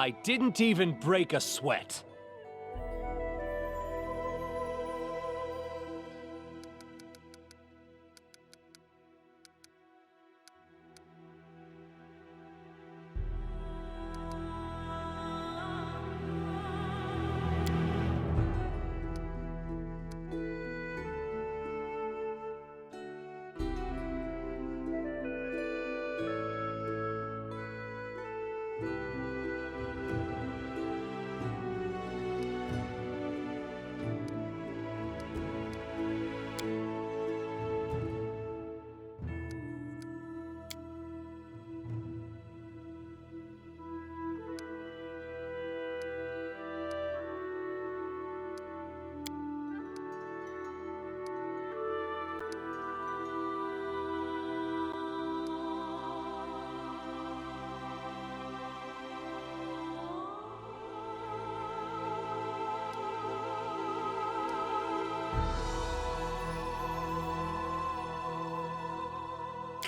I didn't even break a sweat.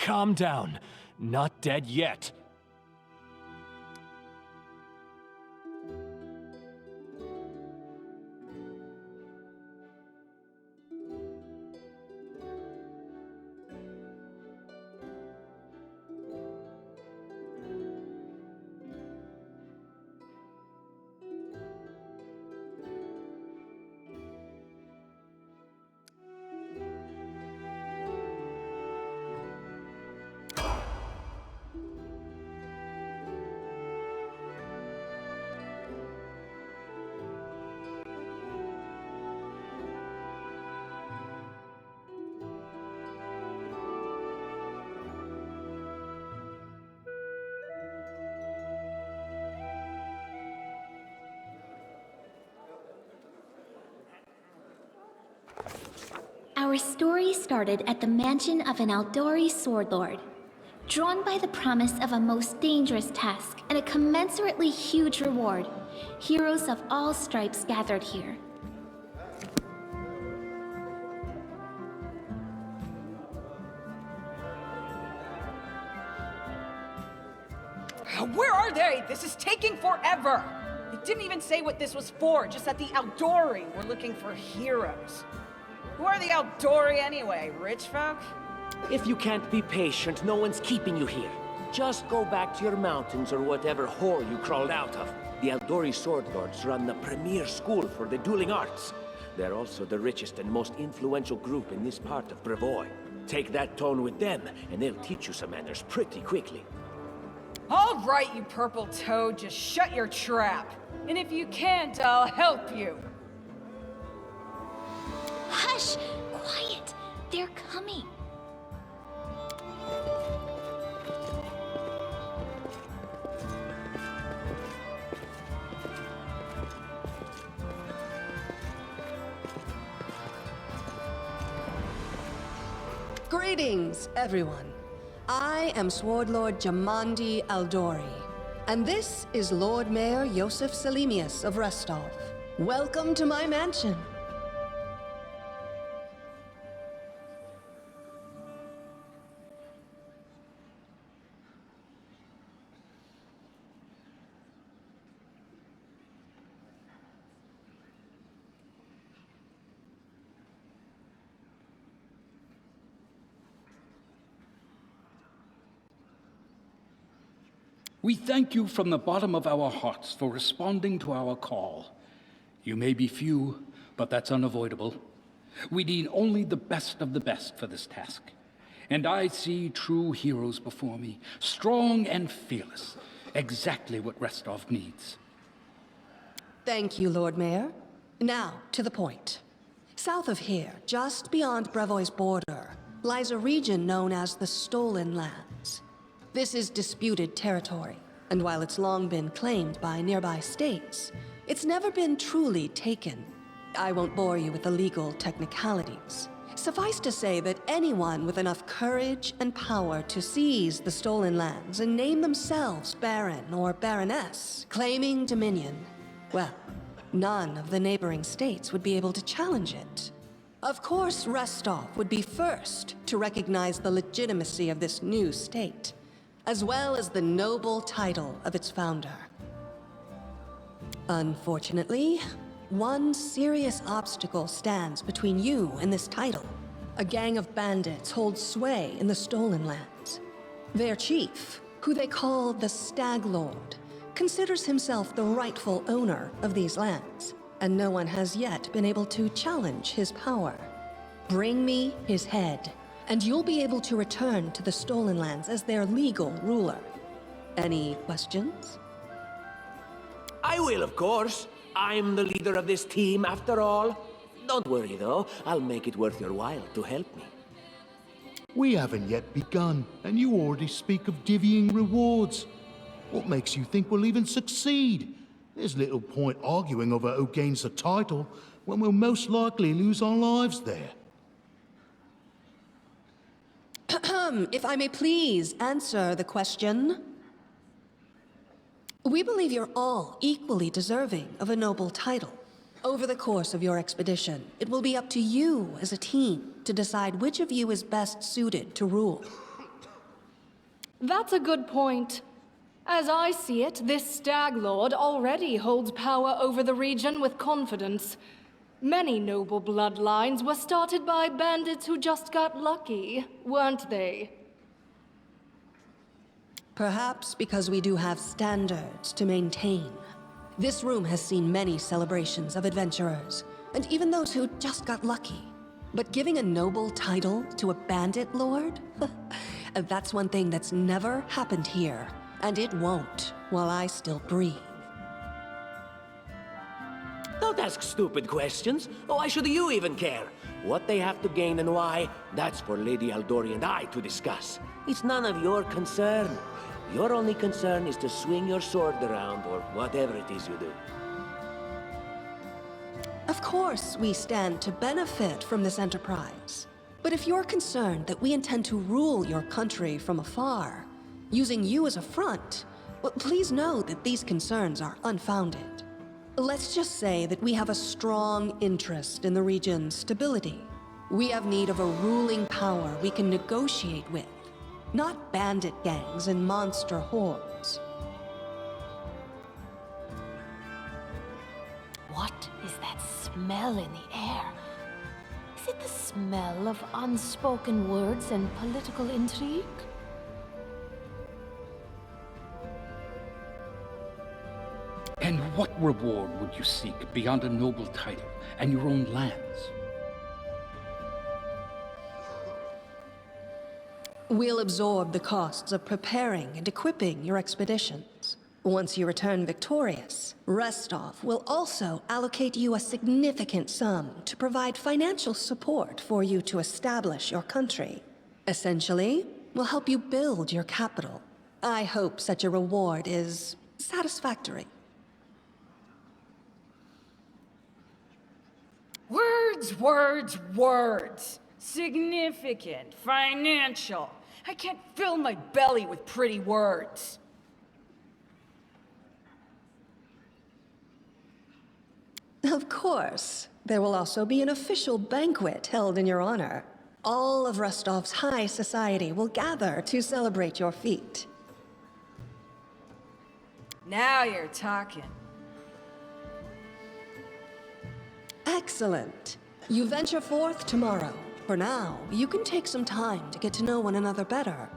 Calm down. Not dead yet. Our story started at the mansion of an Aldori sword lord. Drawn by the promise of a most dangerous task and a commensurately huge reward, heroes of all stripes gathered here. Where are they? This is taking forever! They didn't even say what this was for, just that the Aldori were looking for heroes. Who are the Aldori anyway? Rich folk? If you can't be patient, no one's keeping you here. Just go back to your mountains or whatever hole you crawled out of. The Aldori Sword Lords run the premier school for the dueling arts. They're also the richest and most influential group in this part of Brevoy. Take that tone with them, and they'll teach you some manners pretty quickly. All right, you purple toad, just shut your trap. And if you can't, I'll help you. Hush! Quiet! They're coming. Greetings, everyone. I am Sword Lord Jamandi Aldori, and this is Lord Mayor Yosef Selimius of Restov. Welcome to my mansion. We thank you from the bottom of our hearts for responding to our call. You may be few, but that's unavoidable. We need only the best of the best for this task. And I see true heroes before me, strong and fearless, exactly what Restov needs. Thank you, Lord Mayor. Now, to the point. South of here, just beyond Brevoy's border, lies a region known as the Stolen Lands. This is disputed territory, and while it's long been claimed by nearby states, it's never been truly taken. I won't bore you with the legal technicalities. Suffice to say that anyone with enough courage and power to seize the stolen lands and name themselves Baron or Baroness, claiming dominion, well, none of the neighboring states would be able to challenge it. Of course, Restov would be first to recognize the legitimacy of this new state, as well as the noble title of its founder. Unfortunately, one serious obstacle stands between you and this title. A gang of bandits holds sway in the Stolen Lands. Their chief, who they call the Stag Lord, considers himself the rightful owner of these lands, and no one has yet been able to challenge his power. Bring me his head, and you'll be able to return to the Stolen Lands as their legal ruler. Any questions? I will, of course. I'm the leader of this team, after all. Don't worry, though. I'll make it worth your while to help me. We haven't yet begun, and you already speak of divvying rewards. What makes you think we'll even succeed? There's little point arguing over who gains the title when we'll most likely lose our lives there. If I may please answer the question. We believe you're all equally deserving of a noble title. Over the course of your expedition, it will be up to you as a team to decide which of you is best suited to rule. That's a good point. As I see it, this Stag Lord already holds power over the region with confidence. Many noble bloodlines were started by bandits who just got lucky, weren't they? Perhaps because we do have standards to maintain. This room has seen many celebrations of adventurers, and even those who just got lucky. But giving a noble title to a bandit lord? That's one thing that's never happened here, and it won't while I still breathe. Don't ask stupid questions. Why should you even care? What they have to gain and why, that's for Lady Aldori and I to discuss. It's none of your concern. Your only concern is to swing your sword around, or whatever it is you do. Of course, we stand to benefit from this enterprise. But if you're concerned that we intend to rule your country from afar, using you as a front, well, please know that these concerns are unfounded. Let's just say that we have a strong interest in the region's stability. We have need of a ruling power we can negotiate with, not bandit gangs and monster hordes. What is that smell in the air? Is it the smell of unspoken words and political intrigue? And what reward would you seek beyond a noble title and your own lands? We'll absorb the costs of preparing and equipping your expeditions. Once you return victorious, Restov will also allocate you a significant sum to provide financial support for you to establish your country. Essentially, we'll help you build your capital. I hope such a reward is satisfactory. Words, words, words. Significant, financial. I can't fill my belly with pretty words. Of course. There will also be an official banquet held in your honor. All of Rostov's high society will gather to celebrate your feat. Now you're talking. Excellent. You venture forth tomorrow. For now, you can take some time to get to know one another better.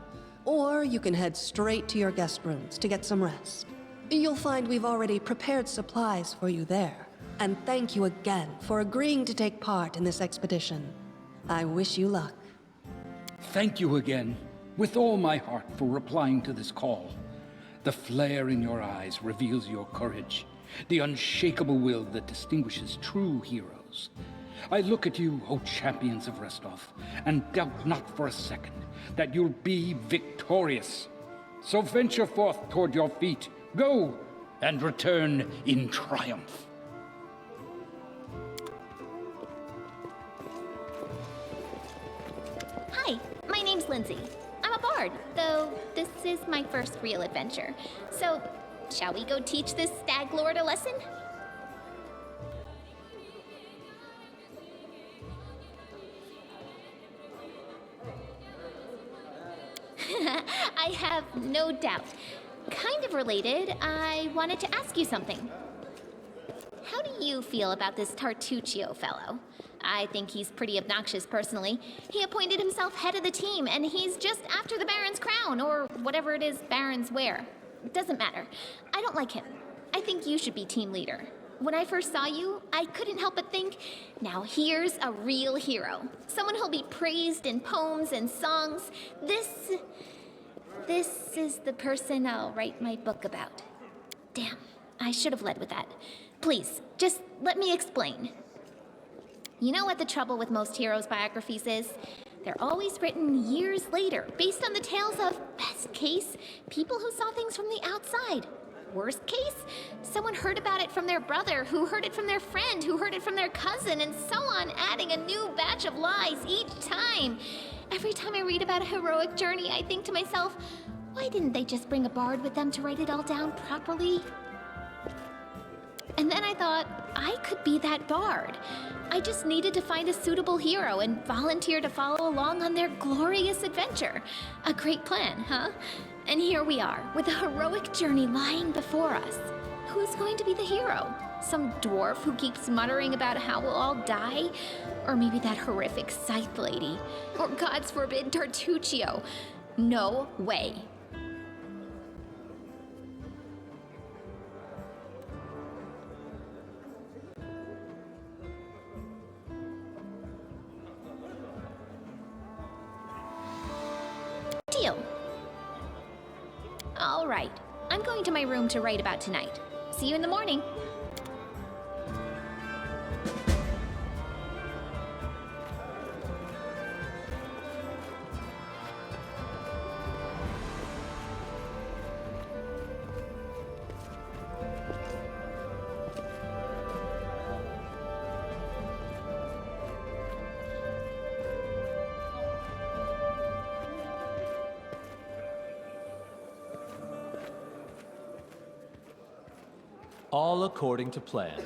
Or you can head straight to your guest rooms to get some rest. You'll find we've already prepared supplies for you there. And thank you again for agreeing to take part in this expedition. I wish you luck. Thank you again, with all my heart, for replying to this call. The flare in your eyes reveals your courage, the unshakable will that distinguishes true heroes. I look at you, O champions of Restov, and doubt not for a second that you'll be victorious. So venture forth toward your feet, go, and return in triumph. Hi, my name's Lindsay. I'm a bard, though this is my first real adventure. So, shall we go teach this stag lord a lesson? I have no doubt. Kind of related, I wanted to ask you something. how do you feel about this Tartuccio fellow? I think he's pretty obnoxious personally. He appointed himself head of the team, and he's just after the Baron's crown, or whatever it is barons wear. It doesn't matter. I don't like him. I think you should be team leader. When I first saw you, I couldn't help but think, now here's a real hero. Someone who'll be praised in poems and songs. This is the person I'll write my book about. Damn, I should have led with that. Please, just let me explain. You know what the trouble with most heroes' biographies is? They're always written years later, based on the tales of, best case, people who saw things from the outside. Worst case, someone heard about it from their brother, who heard it from their friend, who heard it from their cousin, and so on, adding a new batch of lies each time. Every time I read about a heroic journey, I think to myself, why didn't they just bring a bard with them to write it all down properly? And then I thought, I could be that bard. I just needed to find a suitable hero and volunteer to follow along on their glorious adventure. A great plan, huh? And here we are, with a heroic journey lying before us. Who's going to be the hero? Some dwarf who keeps muttering about how we'll all die? Or maybe that horrific scythe lady? Or God's forbid, Tartuccio? No way. Deal. All right. I'm going to my room to write about tonight. See you in the morning. All according to plan.